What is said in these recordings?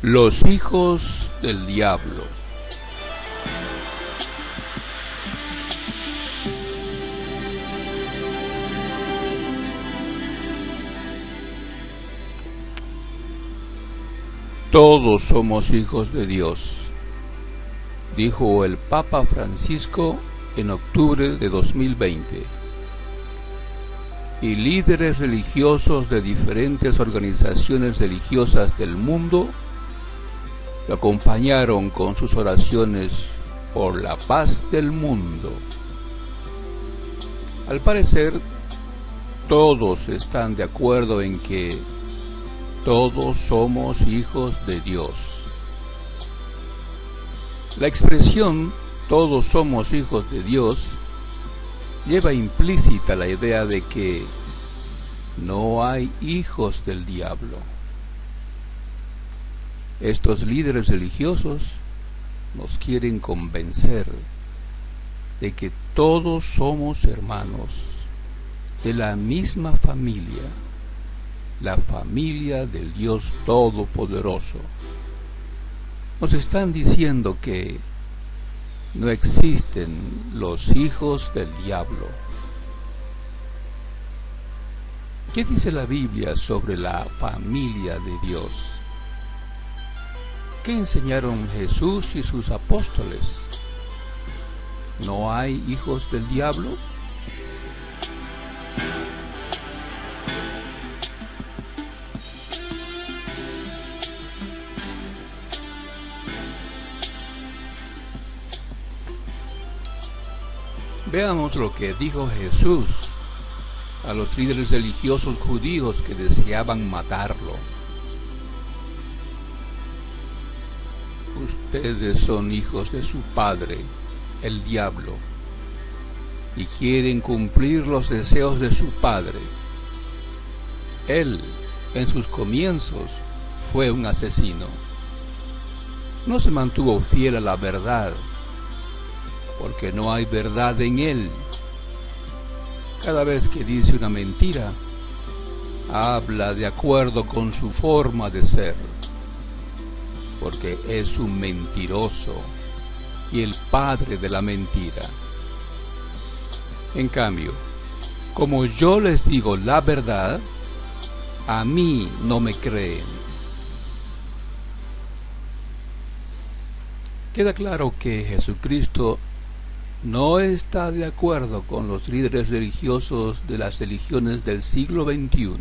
Los hijos del diablo. Todos somos hijos de Dios, dijo el Papa Francisco en octubre de 2020. Y líderes religiosos de diferentes organizaciones religiosas del mundo lo acompañaron con sus oraciones por la paz del mundo. Al parecer, todos están de acuerdo en que todos somos hijos de Dios. La expresión todos somos hijos de Dios lleva implícita la idea de que no hay hijos del diablo. Estos líderes religiosos nos quieren convencer de que todos somos hermanos de la misma familia, la familia del Dios Todopoderoso. Nos están diciendo que no existen los hijos del diablo. ¿Qué dice la Biblia sobre la familia de Dios? ¿Qué enseñaron Jesús y sus apóstoles? ¿No hay hijos del diablo? Veamos lo que dijo Jesús a los líderes religiosos judíos que deseaban matarlo. Ustedes son hijos de su padre, el diablo, y quieren cumplir los deseos de su padre. Él, en sus comienzos, fue un asesino. No se mantuvo fiel a la verdad, porque no hay verdad en él. Cada vez que dice una mentira, habla de acuerdo con su forma de ser, porque es un mentiroso y el padre de la mentira. En cambio, como yo les digo la verdad, a mí no me creen. Queda claro que Jesucristo no está de acuerdo con los líderes religiosos de las religiones del siglo XXI.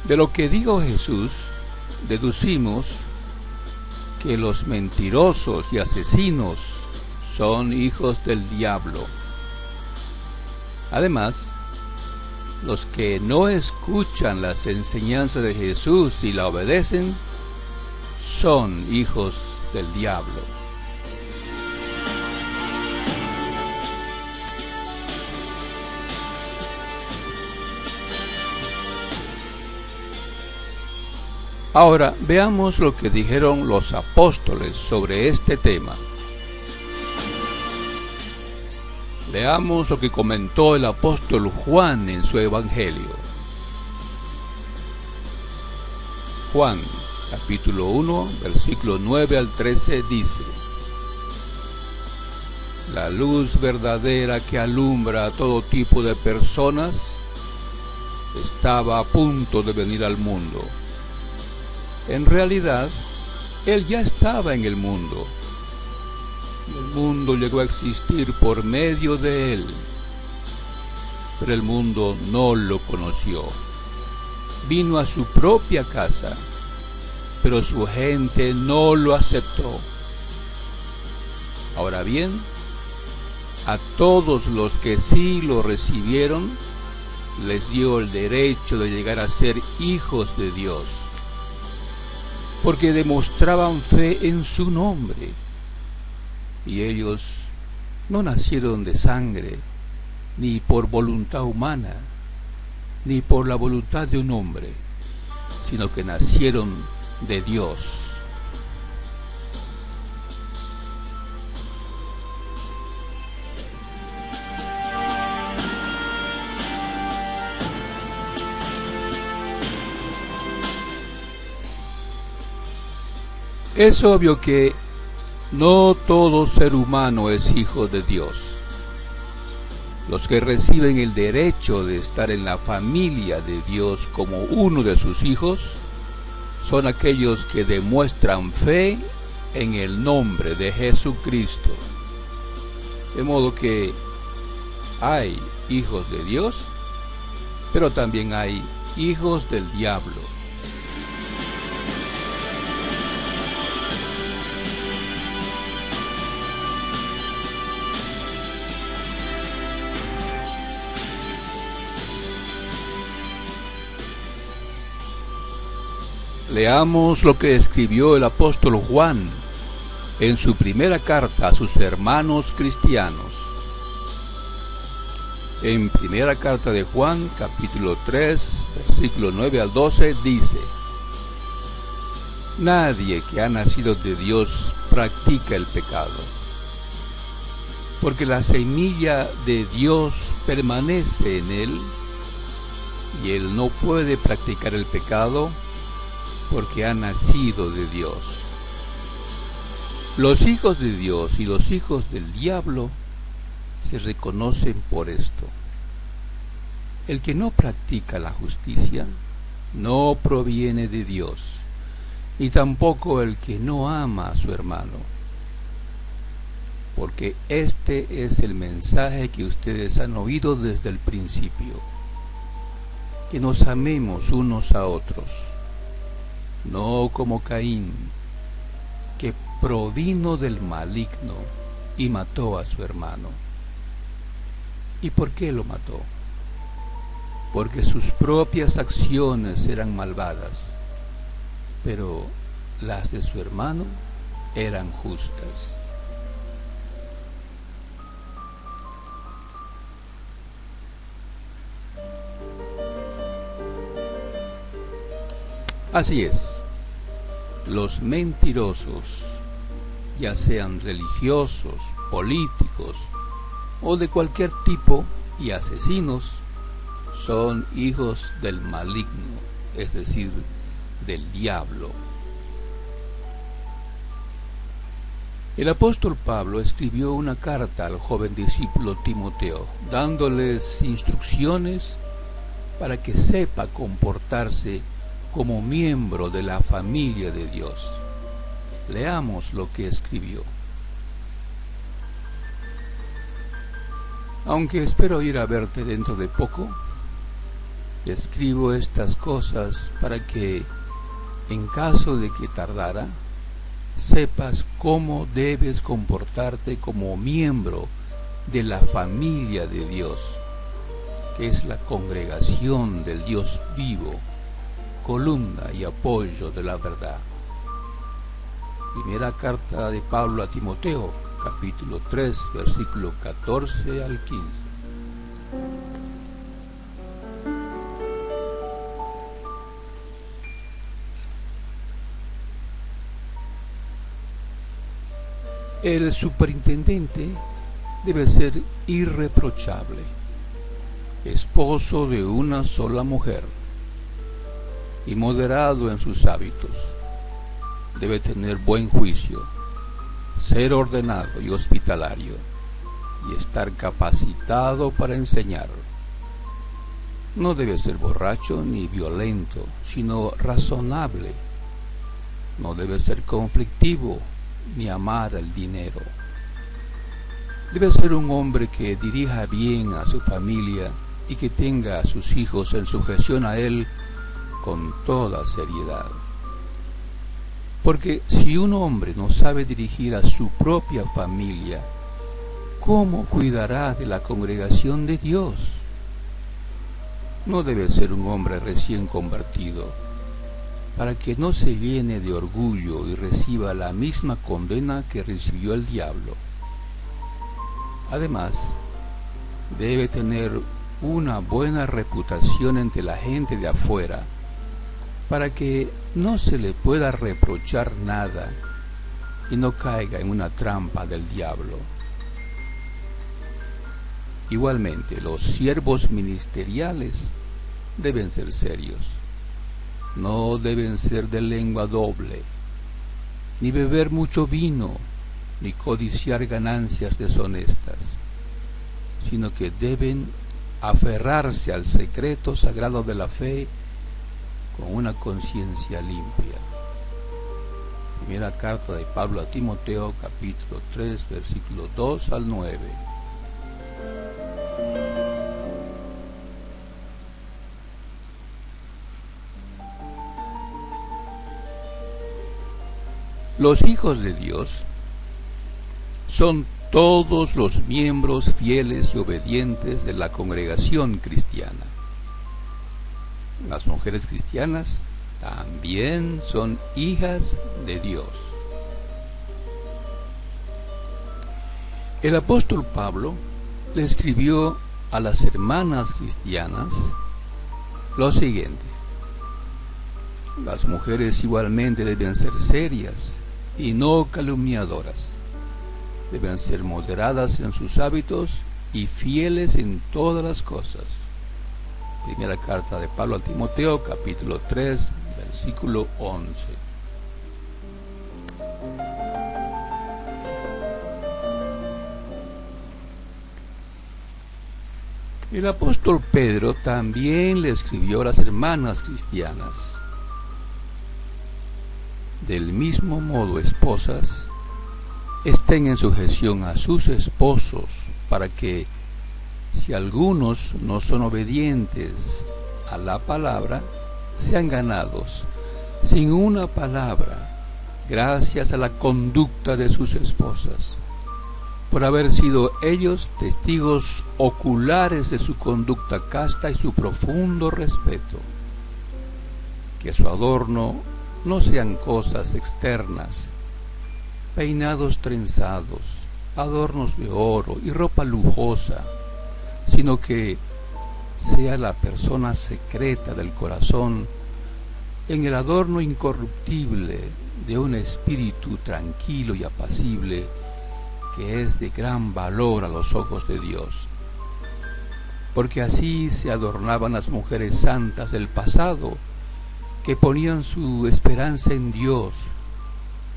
De lo que dijo Jesús, deducimos que los mentirosos y asesinos son hijos del diablo. Además, los que no escuchan las enseñanzas de Jesús y la obedecen, son hijos del diablo. Ahora veamos lo que dijeron los apóstoles sobre este tema. Leamos lo que comentó el apóstol Juan en su evangelio. Juan, capítulo 1, versículo 9 al 13 dice: La luz verdadera que alumbra a todo tipo de personas estaba a punto de venir al mundo. En realidad, Él ya estaba en el mundo. El mundo llegó a existir por medio de Él, pero el mundo no lo conoció. Vino a su propia casa, pero su gente no lo aceptó. Ahora bien, a todos los que sí lo recibieron, les dio el derecho de llegar a ser hijos de Dios, porque demostraban fe en su nombre. Y ellos no nacieron de sangre, ni por voluntad humana, ni por la voluntad de un hombre, sino que nacieron de Dios. Es obvio que no todo ser humano es hijo de Dios. Los que reciben el derecho de estar en la familia de Dios como uno de sus hijos son aquellos que demuestran fe en el nombre de Jesucristo. De modo que hay hijos de Dios, pero también hay hijos del diablo. Leamos lo que escribió el apóstol Juan en su primera carta a sus hermanos cristianos. En primera carta de Juan, capítulo 3, versículo 9 al 12, dice: Nadie que ha nacido de Dios practica el pecado, porque la semilla de Dios permanece en él, y él no puede practicar el pecado porque ha nacido de Dios. Los hijos de Dios y los hijos del diablo se reconocen por esto. El que no practica la justicia no proviene de Dios, ni tampoco el que no ama a su hermano. Porque este es el mensaje que ustedes han oído desde el principio, que nos amemos unos a otros, no como Caín, que provino del maligno y mató a su hermano. ¿Y por qué lo mató? Porque sus propias acciones eran malvadas, pero las de su hermano eran justas. Así es, los mentirosos, ya sean religiosos, políticos o de cualquier tipo, y asesinos, son hijos del maligno, es decir, del diablo. El apóstol Pablo escribió una carta al joven discípulo Timoteo, dándoles instrucciones para que sepa comportarse como miembro de la familia de Dios. Leamos lo que escribió. Aunque espero ir a verte dentro de poco, te escribo estas cosas para que, en caso de que tardara, sepas cómo debes comportarte como miembro de la familia de Dios, que es la congregación del Dios vivo, columna y apoyo de la verdad. Primera carta de Pablo a Timoteo, capítulo 3, versículo 14 al 15. El superintendente debe ser irreprochable, esposo de una sola mujer y moderado en sus hábitos. Debe tener buen juicio, ser ordenado y hospitalario, y estar capacitado para enseñar. No debe ser borracho ni violento, sino razonable. No debe ser conflictivo ni amar el dinero. Debe ser un hombre que dirija bien a su familia y que tenga a sus hijos en sujeción a él con toda seriedad. Porque si un hombre no sabe dirigir a su propia familia, ¿cómo cuidará de la congregación de Dios? No debe ser un hombre recién convertido, para que no se llene de orgullo y reciba la misma condena que recibió el diablo. Además, debe tener una buena reputación entre la gente de afuera, para que no se le pueda reprochar nada y no caiga en una trampa del diablo. Igualmente, los siervos ministeriales deben ser serios, no deben ser de lengua doble, ni beber mucho vino, ni codiciar ganancias deshonestas, sino que deben aferrarse al secreto sagrado de la fe con una conciencia limpia. Primera carta de Pablo a Timoteo, capítulo 3, versículos 2 al 9. Los hijos de Dios son todos los miembros fieles y obedientes de la congregación cristiana. Las mujeres cristianas también son hijas de Dios. El apóstol Pablo le escribió a las hermanas cristianas lo siguiente: las mujeres igualmente deben ser serias y no calumniadoras. Deben ser moderadas en sus hábitos y fieles en todas las cosas. Primera carta de Pablo a Timoteo, capítulo 3, versículo 11. El apóstol Pedro también le escribió a las hermanas cristianas: del mismo modo, esposas, estén en sujeción a sus esposos, para que, si algunos no son obedientes a la palabra, sean ganados sin una palabra, gracias a la conducta de sus esposas, por haber sido ellos testigos oculares de su conducta casta y su profundo respeto. Que su adorno no sean cosas externas, peinados trenzados, adornos de oro y ropa lujosa, sino que sea la persona secreta del corazón en el adorno incorruptible de un espíritu tranquilo y apacible, que es de gran valor a los ojos de Dios. Porque así se adornaban las mujeres santas del pasado, que ponían su esperanza en Dios,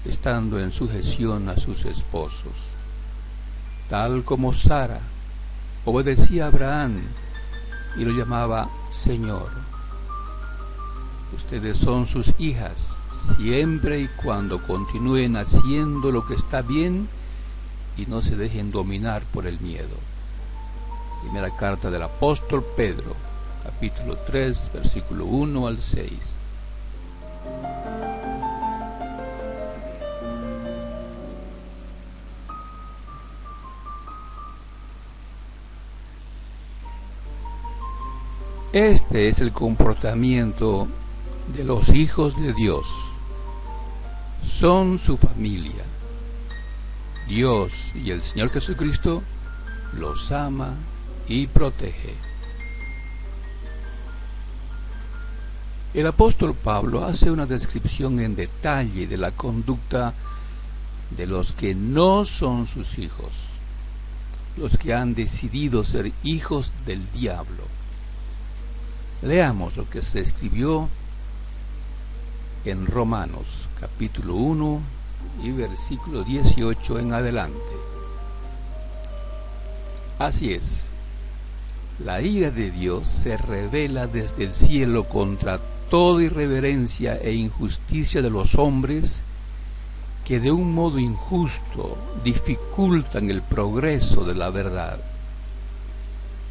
estando en sujeción a sus esposos. Tal como Sara obedecía a Abraham y lo llamaba Señor. Ustedes son sus hijas, siempre y cuando continúen haciendo lo que está bien y no se dejen dominar por el miedo. Primera carta del apóstol Pedro, capítulo 3, versículo 1 al 6. Este es el comportamiento de los hijos de Dios. Son su familia. Dios y el Señor Jesucristo los ama y protege. El apóstol Pablo hace una descripción en detalle de la conducta de los que no son sus hijos, los que han decidido ser hijos del diablo. Leamos lo que se escribió en Romanos, capítulo 1 y versículo 18 en adelante. Así es, la ira de Dios se revela desde el cielo contra toda irreverencia e injusticia de los hombres, que de un modo injusto dificultan el progreso de la verdad.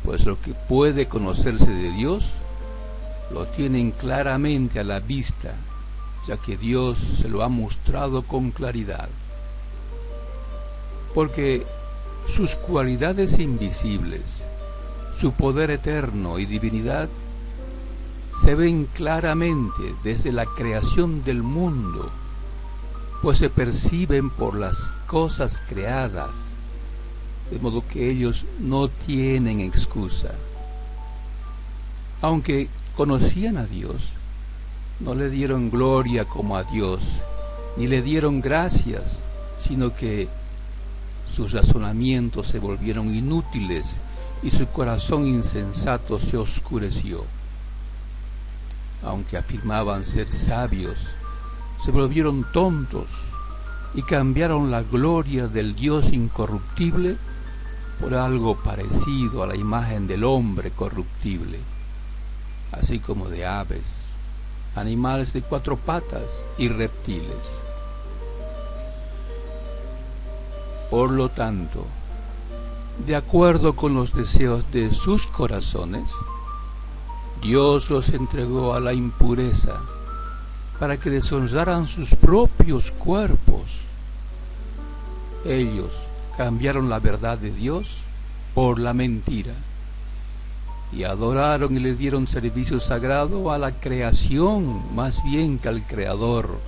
Pues lo que puede conocerse de Dios lo tienen claramente a la vista, ya que Dios se lo ha mostrado con claridad. Porque sus cualidades invisibles, su poder eterno y divinidad, se ven claramente desde la creación del mundo, pues se perciben por las cosas creadas, de modo que ellos no tienen excusa. Aunque conocían a Dios, no le dieron gloria como a Dios, ni le dieron gracias, sino que sus razonamientos se volvieron inútiles y su corazón insensato se oscureció. Aunque afirmaban ser sabios, se volvieron tontos y cambiaron la gloria del Dios incorruptible por algo parecido a la imagen del hombre corruptible, así como de aves, animales de 4 patas y reptiles. Por lo tanto, de acuerdo con los deseos de sus corazones, Dios los entregó a la impureza para que deshonraran sus propios cuerpos. Ellos cambiaron la verdad de Dios por la mentira y adoraron y le dieron servicio sagrado a la creación más bien que al Creador,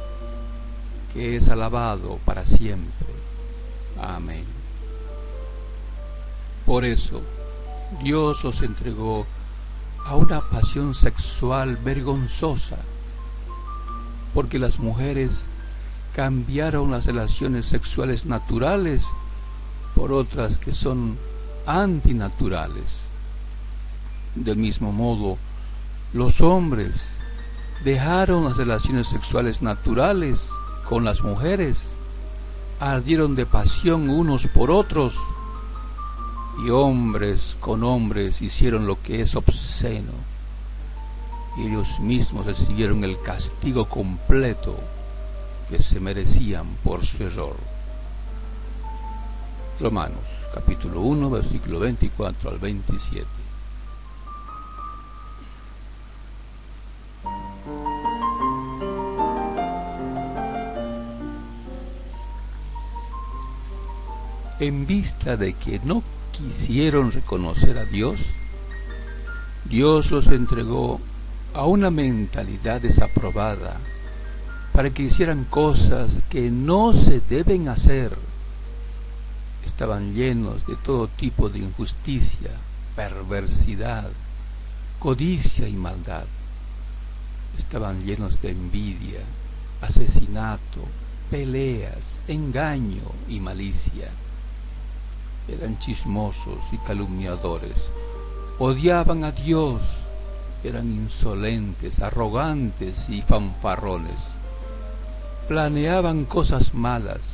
que es alabado para siempre. Amén. Por eso, Dios los entregó a una pasión sexual vergonzosa, porque las mujeres cambiaron las relaciones sexuales naturales por otras que son antinaturales. Del mismo modo, los hombres dejaron las relaciones sexuales naturales con las mujeres, ardieron de pasión unos por otros, y hombres con hombres hicieron lo que es obsceno, y ellos mismos recibieron el castigo completo que se merecían por su error. Romanos, capítulo 1, versículo 24 al 27. En vista de que no quisieron reconocer a Dios, Dios los entregó a una mentalidad desaprobada para que hicieran cosas que no se deben hacer. Estaban llenos de todo tipo de injusticia, perversidad, codicia y maldad. Estaban llenos de envidia, asesinato, peleas, engaño y malicia. Eran chismosos y calumniadores, odiaban a Dios, eran insolentes, arrogantes y fanfarrones, planeaban cosas malas,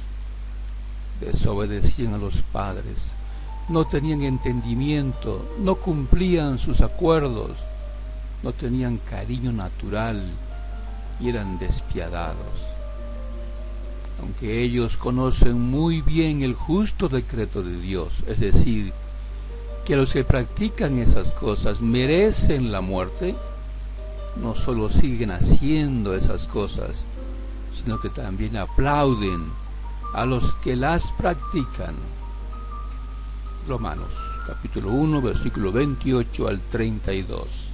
desobedecían a los padres, no tenían entendimiento, no cumplían sus acuerdos, no tenían cariño natural y eran despiadados. Aunque ellos conocen muy bien el justo decreto de Dios, es decir, que los que practican esas cosas merecen la muerte, no solo siguen haciendo esas cosas, sino que también aplauden a los que las practican. Romanos, capítulo 1, versículo 28 al 32.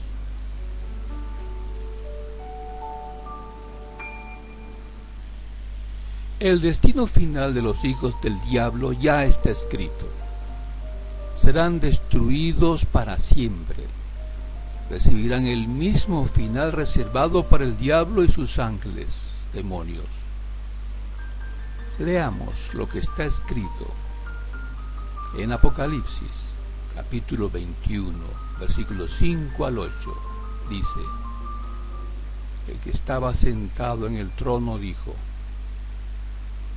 El destino final de los hijos del diablo ya está escrito. Serán destruidos para siempre. Recibirán el mismo final reservado para el diablo y sus ángeles, demonios. Leamos lo que está escrito en Apocalipsis, capítulo 21, versículos 5 al 8. Dice: el que estaba sentado en el trono dijo: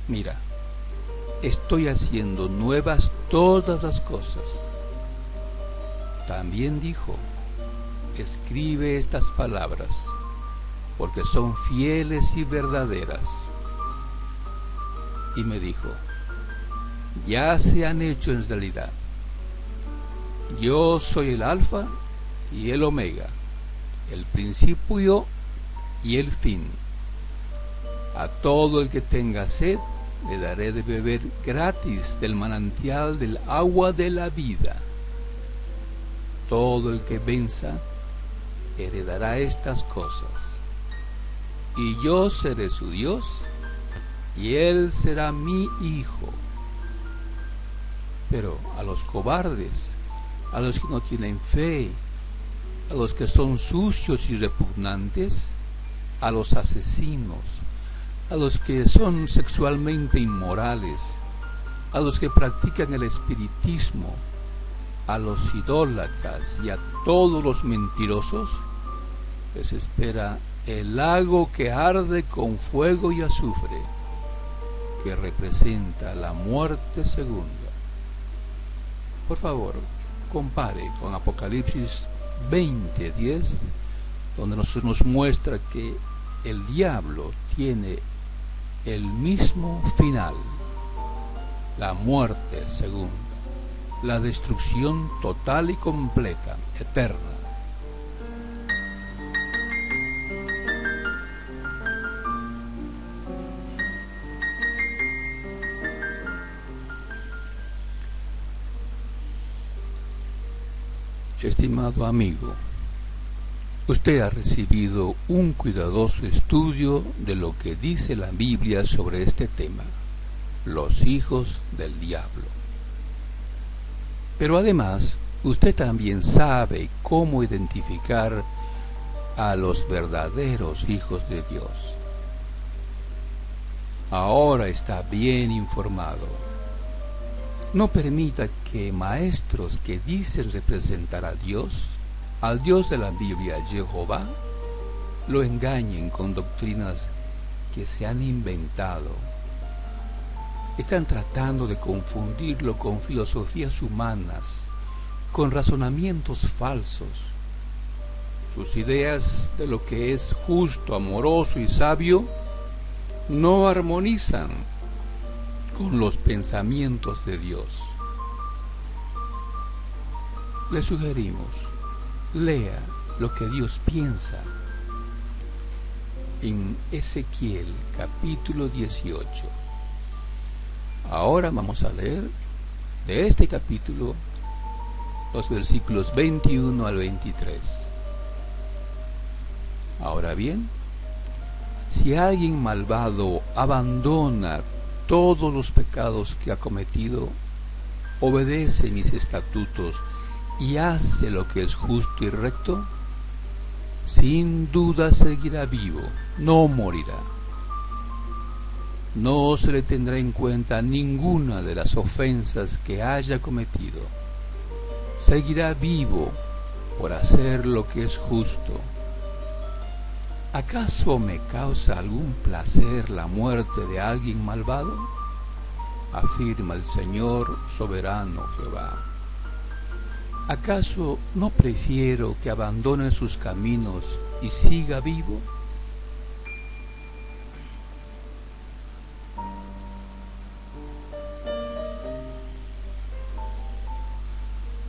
mira, estoy haciendo nuevas todas las cosas. También dijo: escribe estas palabras, porque son fieles y verdaderas. Y me dijo: ya se han hecho en realidad. Yo soy el Alfa y el Omega, el principio y el fin. A todo el que tenga sed le daré de beber gratis del manantial del agua de la vida. Todo el que venza heredará estas cosas, y yo seré su Dios, y él será mi hijo. Pero a los cobardes, a los que no tienen fe, a los que son sucios y repugnantes, a los asesinos, a los que son sexualmente inmorales, a los que practican el espiritismo, a los idólatras y a todos los mentirosos, les espera el lago que arde con fuego y azufre, que representa la muerte segunda. Por favor, compare con Apocalipsis 20:10, donde nos muestra que el diablo tiene el mismo final, la muerte segunda, la destrucción total y completa, eterna. Estimado amigo, usted ha recibido un cuidadoso estudio de lo que dice la Biblia sobre este tema, los hijos del diablo. Pero además, usted también sabe cómo identificar a los verdaderos hijos de Dios. Ahora está bien informado. No permita que maestros que dicen representar a Dios, al Dios de la Biblia, Jehová, lo engañen con doctrinas que se han inventado. Están tratando de confundirlo con filosofías humanas, con razonamientos falsos. Sus ideas de lo que es justo, amoroso y sabio no armonizan con los pensamientos de Dios. Le sugerimos, lea lo que Dios piensa en Ezequiel capítulo 18. Ahora vamos a leer de este capítulo los versículos 21 al 23. Ahora bien, si alguien malvado abandona todos los pecados que ha cometido, obedece mis estatutos y hace lo que es justo y recto, sin duda seguirá vivo, no morirá. No se le tendrá en cuenta ninguna de las ofensas que haya cometido. Seguirá vivo por hacer lo que es justo. ¿Acaso me causa algún placer la muerte de alguien malvado? Afirma el Señor soberano Jehová. ¿Acaso no prefiero que abandone sus caminos y siga vivo?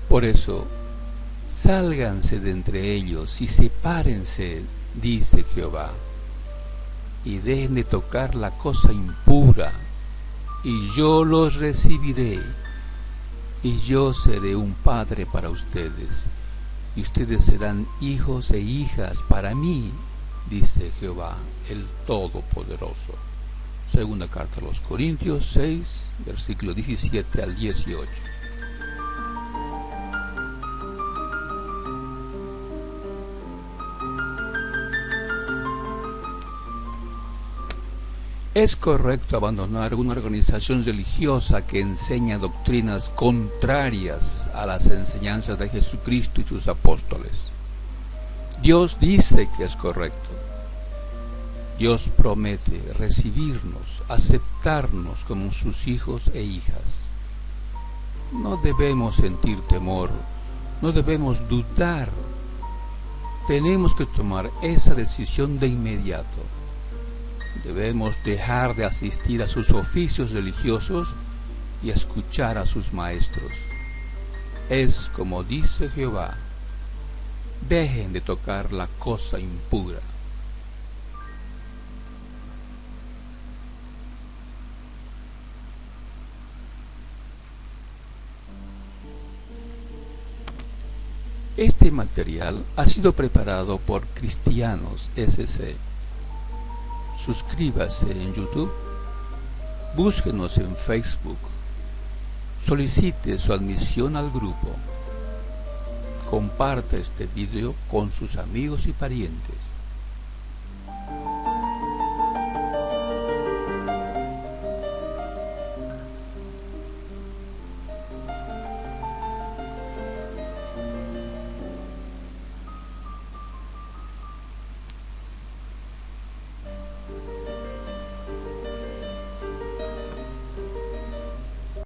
Por eso, sálganse de entre ellos y sepárense, dice Jehová, y dejen de tocar la cosa impura, y yo los recibiré, y yo seré un padre para ustedes, y ustedes serán hijos e hijas para mí, dice Jehová, el Todopoderoso. Segunda carta a los Corintios 6, versículo 17 al 18. ¿Es correcto abandonar una organización religiosa que enseña doctrinas contrarias a las enseñanzas de Jesucristo y sus apóstoles? Dios dice que es correcto. Dios promete recibirnos, aceptarnos como sus hijos e hijas. No debemos sentir temor, no debemos dudar. Tenemos que tomar esa decisión de inmediato. Debemos dejar de asistir a sus oficios religiosos y escuchar a sus maestros. Es como dice Jehová: dejen de tocar la cosa impura. Este material ha sido preparado por Cristianos SC. Suscríbase en YouTube, búsquenos en Facebook, solicite su admisión al grupo, comparte este video con sus amigos y parientes.